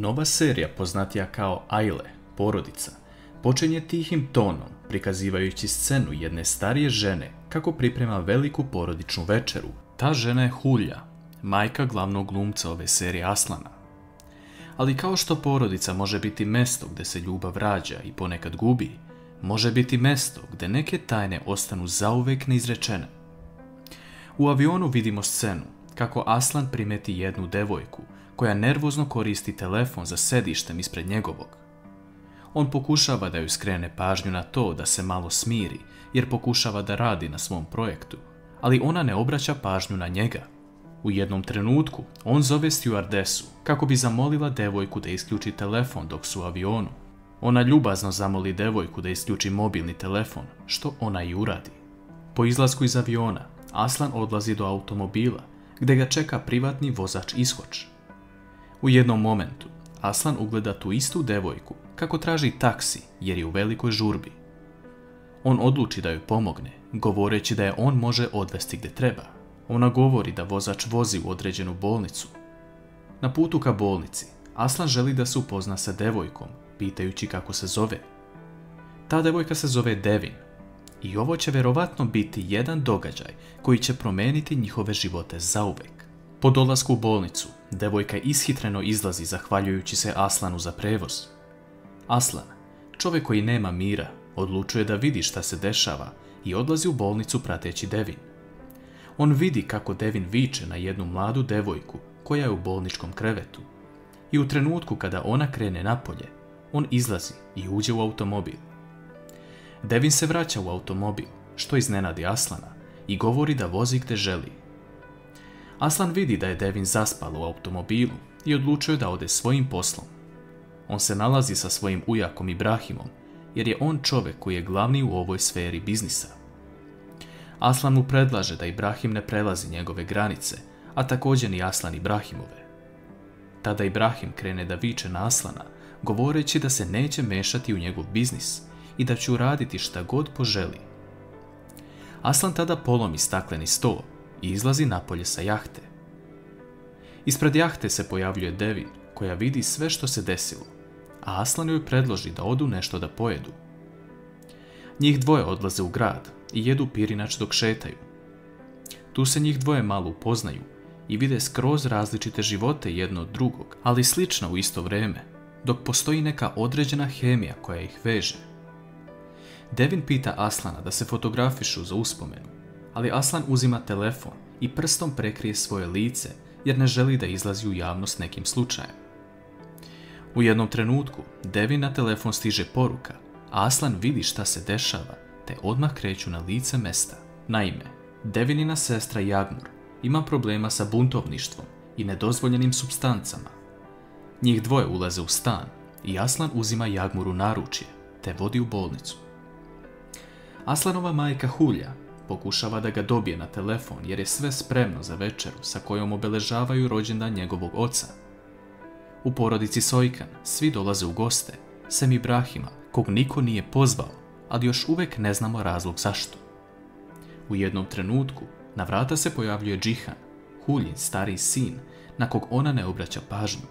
Nova serija poznatija kao Aile, porodica, počinje tihim tonom prikazivajući scenu jedne starije žene kako priprema veliku porodičnu večeru. Ta žena je Hulja, majka glavnog glumca ove serije Aslana. Ali kao što porodica može biti mesto gdje se ljubav rađa i ponekad gubi, može biti mesto gdje neke tajne ostanu zauvek neizrečene. U avionu vidimo scenu kako Aslan primeti jednu devojku koja nervozno koristi telefon za sedištem ispred njegovog. On pokušava da joj skrene pažnju na to da se malo smiri jer pokušava da radi na svom projektu, ali ona ne obraća pažnju na njega. U jednom trenutku on zove stjuardesu kako bi zamolila devojku da isključi telefon dok su u avionu. Ona ljubazno zamoli devojku da isključi mobilni telefon, što ona i uradi. Po izlasku iz aviona, Aslan odlazi do automobila gdje ga čeka privatni vozač Ishoč. U jednom momentu Aslan ugleda tu istu devojku kako traži taksi jer je u velikoj žurbi. On odluči da joj pomogne, govoreći da je on može odvesti gdje treba. Ona govori da vozač vozi u određenu bolnicu. Na putu ka bolnici, Aslan želi da se upozna sa devojkom, pitajući kako se zove. Ta devojka se zove Devin i ovo će vjerovatno biti jedan događaj koji će promijeniti njihove živote zauvek. Po dolasku u bolnicu, devojka ishitreno izlazi zahvaljujući se Aslanu za prevoz. Aslan, čovjek koji nema mira, odlučuje da vidi šta se dešava i odlazi u bolnicu prateći Devin. On vidi kako Devin viče na jednu mladu devojku koja je u bolničkom krevetu. I u trenutku kada ona krene napolje, on izlazi i uđe u automobil. Devin se vraća u automobil, što iznenadi Aslana i govori da vozi gdje želi. Aslan vidi da je Devin zaspala u automobilu i odlučuje da ode svojim poslom. On se nalazi sa svojim ujakom Ibrahimom jer je on čovjek koji je glavni u ovoj sferi biznisa. Aslan mu predlaže da Ibrahim ne prelazi njegove granice, a također ni Aslan Ibrahimove. Tada Ibrahim krene da viče na Aslana, govoreći da se neće mešati u njegov biznis i da će uraditi šta god poželi. Aslan tada polomi stakleni sto i izlazi napolje sa jahte. Ispred jahte se pojavljuje Devin, koja vidi sve što se desilo, a Aslan joj predloži da odu nešto da pojedu. Njih dvoje odlaze u grad i jedu pirinač dok šetaju. Tu se njih dvoje malo upoznaju i vide skroz različite živote jedno od drugog, ali slično u isto vrijeme, dok postoji neka određena hemija koja ih veže. Devin pita Aslana da se fotografišu za uspomenu, ali Aslan uzima telefon i prstom prekrije svoje lice jer ne želi da izlazi u javnost nekim slučajem. U jednom trenutku Devin na telefon stiže poruka, a Aslan vidi šta se dešava te odmah kreću na lice mesta. Naime, Devinina sestra Jagmur ima problema sa buntovništvom i nedozvoljenim supstancama. Njih dvoje ulaze u stan i Aslan uzima Jagmur u naručje te vodi u bolnicu. Aslanova majka Hulja pokušava da ga dobije na telefon jer je sve spremno za večeru sa kojom obeležavaju rođendan njegovog oca. U porodici Sojkan svi dolaze u goste, sem Ibrahima, kog niko nije pozvao, ali još uvijek ne znamo razlog zašto. U jednom trenutku na vrata se pojavljuje Džihan, Huljin stariji sin, na kog ona ne obraća pažnju.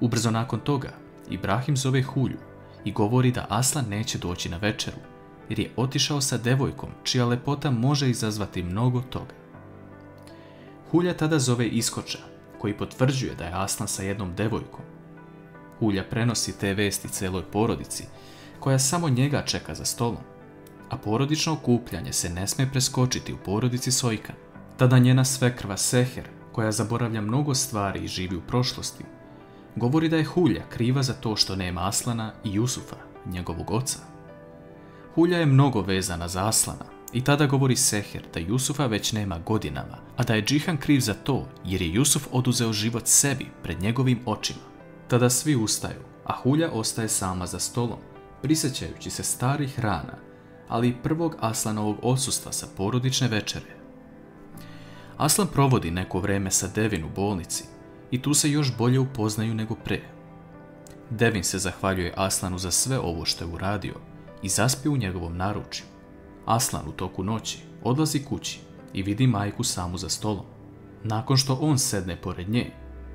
Ubrzo nakon toga Ibrahim zove Hulju i govori da Aslan neće doći na večeru jer je otišao sa devojkom čija lepota može izazvati mnogo toga. Hulja tada zove Ishoča koji potvrđuje da je Aslan sa jednom devojkom. Hulja prenosi te vesti celoj porodici koja samo njega čeka za stolom, a porodično okupljanje se ne smije preskočiti u porodici Sojkan. Tada njena svekrva Seher, koja zaboravlja mnogo stvari i živi u prošlosti, govori da je Hulja kriva za to što nema Aslana i Jusufa, njegovog oca. Hulja je mnogo vezana za Aslana i tada govori Seher da Jusufa već nema godinama, a da je Džihan kriv za to jer je Jusuf oduzeo život sebi pred njegovim očima. Tada svi ustaju, a Hulja ostaje sama za stolom, prisjećajući se starih rana, ali i prvog Aslanovog odsustva sa porodične večere. Aslan provodi neko vrijeme sa Devin u bolnici i tu se još bolje upoznaju nego pre. Devin se zahvaljuje Aslanu za sve ovo što je uradio i zaspi u njegovom naručju. Aslan u toku noći odlazi kući i vidi majku samu za stolom. Nakon što on sedne pored nje,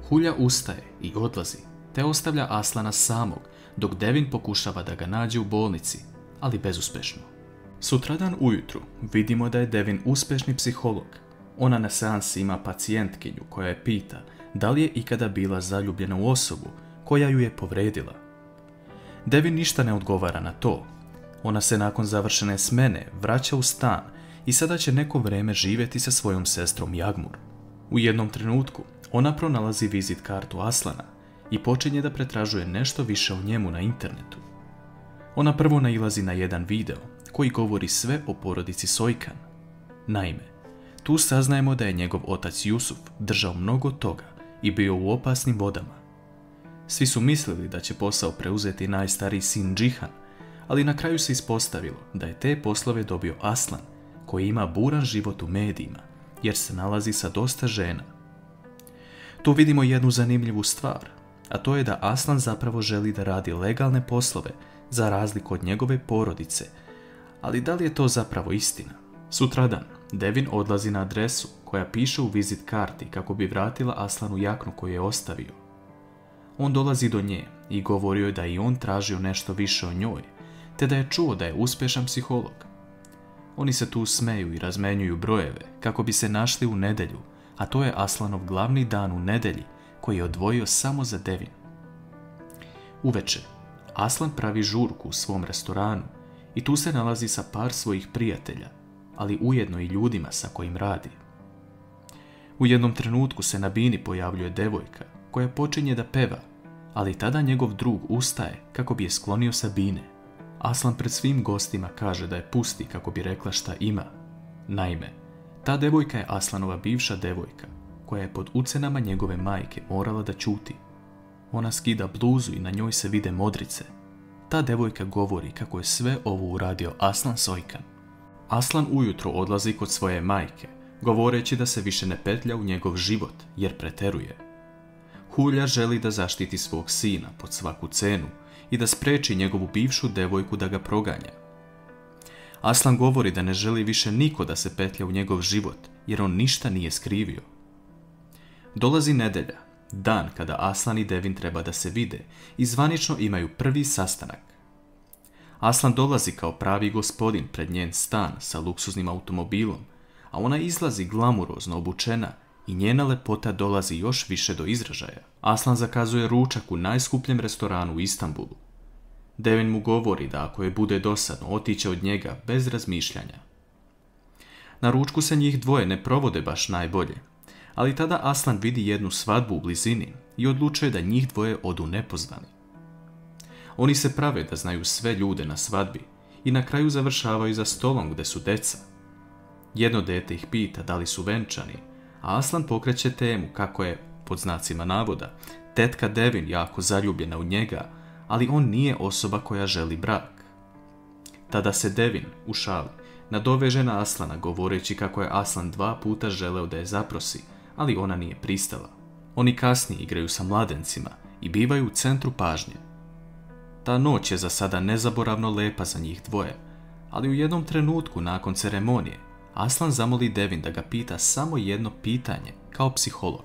Hulja ustaje i odlazi, te ostavlja Aslana samog, dok Devin pokušava da ga nađe u bolnici, ali bezuspešno. Sutradan ujutru vidimo da je Devin uspešni psiholog. Ona na seansi ima pacijentkinju koja je pita da li je ikada bila zaljubljena u osobu koja ju je povredila. Devin ništa ne odgovara na to. Ona se nakon završene smene vraća u stan i sada će neko vreme živjeti sa svojom sestrom Jagmur. U jednom trenutku ona pronalazi vizit kartu Aslana i počinje da pretražuje nešto više o njemu na internetu. Ona prvo nailazi na jedan video koji govori sve o porodici Sojkan. Naime, tu saznajemo da je njegov otac Jusuf držao mnogo toga i bio u opasnim vodama. Svi su mislili da će posao preuzeti najstariji sin Džihan, ali na kraju se ispostavilo da je te poslove dobio Aslan, koji ima buran život u medijima, jer se nalazi sa dosta žena. Tu vidimo jednu zanimljivu stvar, a to je da Aslan zapravo želi da radi legalne poslove za razliku od njegove porodice, ali da li je to zapravo istina? Sutradan, Devin odlazi na adresu koja piše u vizit karti kako bi vratila Aslanu jaknu koju je ostavio. On dolazi do nje i govorio je da i on tražio nešto više o njoj, te da je čuo da je uspješan psiholog. Oni se tu smeju i razmenjuju brojeve kako bi se našli u nedjelju, a to je Aslanov glavni dan u nedjelji koji je odvojio samo za Devin. Uveče, Aslan pravi žurku u svom restoranu i tu se nalazi sa par svojih prijatelja, ali ujedno i ljudima sa kojim radi. U jednom trenutku se na bini pojavljuje devojka koja počinje da peva, ali tada njegov drug ustaje kako bi je sklonio sa bine. Aslan pred svim gostima kaže da je pusti kako bi rekla šta ima. Naime, ta devojka je Aslanova bivša devojka koja je pod ucenama njegove majke morala da ćuti. Ona skida bluzu i na njoj se vide modrice. Ta devojka govori kako je sve ovo uradio Aslan Sojkan. Aslan ujutro odlazi kod svoje majke, govoreći da se više ne petlja u njegov život jer preteruje. Hulja želi da zaštiti svog sina pod svaku cenu i da spreči njegovu bivšu devojku da ga proganja. Aslan govori da ne želi više niko da se petlja u njegov život jer on ništa nije skrivio. Dolazi nedjelja, dan kada Aslan i Devin treba da se vide i zvanično imaju prvi sastanak. Aslan dolazi kao pravi gospodin pred njen stan sa luksuznim automobilom, a ona izlazi glamurozno obučena i njena lepota dolazi još više do izražaja. Aslan zakazuje ručak u najskupljem restoranu u Istanbulu. Devin mu govori da ako je bude dosadno, otiće od njega bez razmišljanja. Na ručku se njih dvoje ne provode baš najbolje, ali tada Aslan vidi jednu svadbu u blizini i odlučuje da njih dvoje odu nepozvani. Oni se prave da znaju sve ljude na svadbi i na kraju završavaju za stolom gdje su deca. Jedno dete ih pita da li su venčani, a Aslan pokreće temu kako je, pod znacima navoda, tetka Devin jako zaljubljena u njega, ali on nije osoba koja želi brak. Tada se Devin, u šali, nadoveže na Aslana govoreći kako je Aslan 2 puta želeo da je zaprosi, ali ona nije pristala. Oni kasnije igraju sa mladencima i bivaju u centru pažnje. Ta noć je za sada nezaboravno lepa za njih dvoje, ali u jednom trenutku nakon ceremonije Aslan zamoli Devin da ga pita samo jedno pitanje kao psiholog.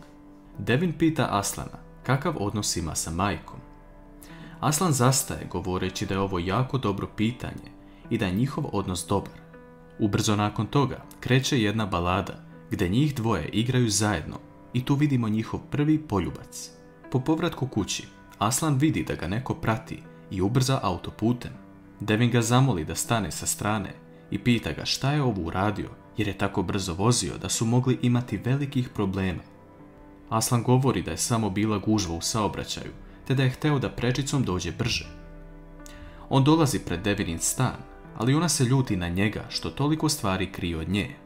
Devin pita Aslana kakav odnos ima sa majkom. Aslan zastaje govoreći da je ovo jako dobro pitanje i da je njihov odnos dobar. Ubrzo nakon toga kreće jedna balada gdje njih dvoje igraju zajedno i tu vidimo njihov prvi poljubac. Po povratku kući Aslan vidi da ga neko prati i ubrza autoputem. Devin ga zamoli da stane sa strane i pita ga šta je ovo uradio jer je tako brzo vozio da su mogli imati velikih problema. Aslan govori da je samo bila gužva u saobraćaju te da je hteo da prečicom dođe brže. On dolazi pred Devinin stan, ali ona se ljuti na njega što toliko stvari krije od nje.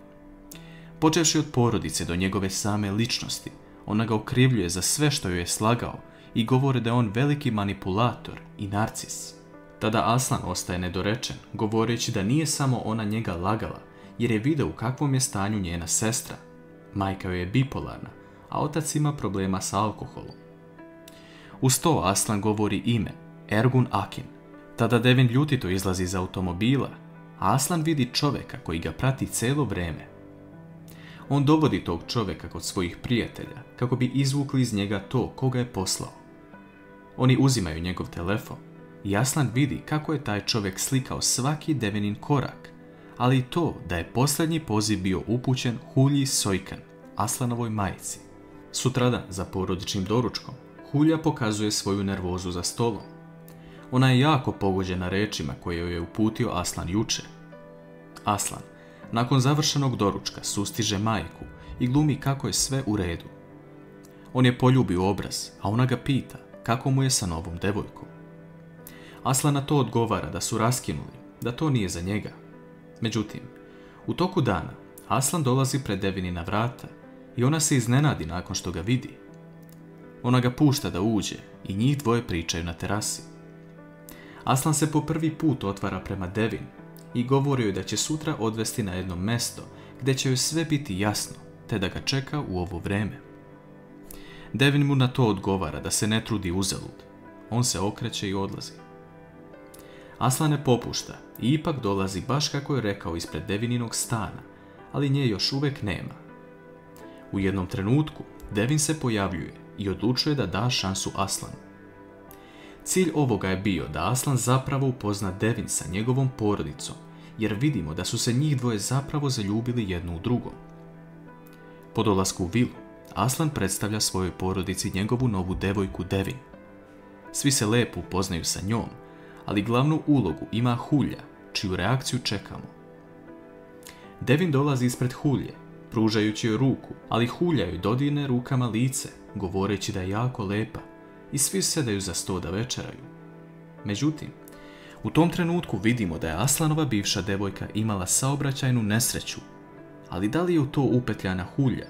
Počevši od porodice do njegove same ličnosti, ona ga okrivljuje za sve što joj je slagao i govore da je on veliki manipulator i narcis. Tada Aslan ostaje nedorečen, govoreći da nije samo ona njega lagala, jer je video u kakvom je stanju njena sestra. Majka joj je bipolarna, a otac ima problema sa alkoholom. Uz to Aslan govori ime, Ergun Akin. Tada Devin ljutito izlazi iz automobila, a Aslan vidi čovjeka koji ga prati cijelo vrijeme. On dovodi tog čovjeka kod svojih prijatelja kako bi izvukli iz njega to koga je poslao. Oni uzimaju njegov telefon i Aslan vidi kako je taj čovjek slikao svaki Devinin korak, ali i to da je posljednji poziv bio upućen Hulji Sojkan, Aslanovoj majci. Sutradan za porodičnim doručkom Hulja pokazuje svoju nervozu za stolom. Ona je jako pogođena rečima koje joj je uputio Aslan juče. Aslan, nakon završenog doručka, sustiže majku i glumi kako je sve u redu. On je poljubi u obraz, a ona ga pita kako mu je sa novom devojkom. Aslan na to odgovara da su raskinuli, da to nije za njega. Međutim, u toku dana Aslan dolazi pred Devinina vrata i ona se iznenadi nakon što ga vidi. Ona ga pušta da uđe i njih dvoje pričaju na terasi. Aslan se po prvi put otvara prema Devin i govori joj da će sutra odvesti na jedno mesto gdje će joj sve biti jasno, te da ga čeka u ovo vreme. Devin mu na to odgovara da se ne trudi uzalud. On se okreće i odlazi. Aslan ne popušta i ipak dolazi baš kako je rekao ispred Devininog stana, ali nje još uvijek nema. U jednom trenutku Devin se pojavljuje i odlučuje da da šansu Aslanu. Cilj ovoga je bio da Aslan zapravo upozna Devin sa njegovom porodicom, jer vidimo da su se njih dvoje zapravo zaljubili jedno u drugo. Po dolasku u vilu, Aslan predstavlja svojoj porodici njegovu novu devojku Devin. Svi se lepo upoznaju sa njom, ali glavnu ulogu ima Hulja, čiju reakciju čekamo. Devin dolazi ispred Hulje, pružajući joj ruku, ali Hulja joj dodirne rukama lice, govoreći da je jako lepa, i svi sedaju za sto da večeraju. Međutim, u tom trenutku vidimo da je Aslanova bivša devojka imala saobraćajnu nesreću, ali da li je u to upetljana Hulja?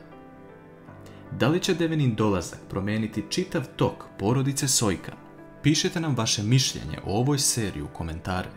Da li će Devinin dolazak promijeniti čitav tok porodice Sojkan? Pišite nam vaše mišljenje o ovoj seriji u komentare.